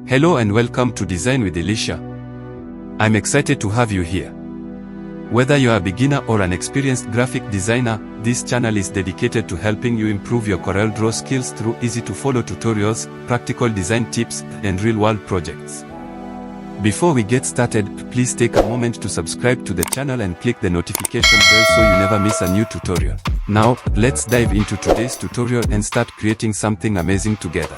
Hello and welcome to Design with Elisha. I'm excited to have you here. Whether you're a beginner or an experienced graphic designer, this channel is dedicated to helping you improve your CorelDRAW skills through easy-to-follow tutorials, practical design tips, and real-world projects. Before we get started, please take a moment to subscribe to the channel and click the notification bell so you never miss a new tutorial. Now, let's dive into today's tutorial and start creating something amazing together.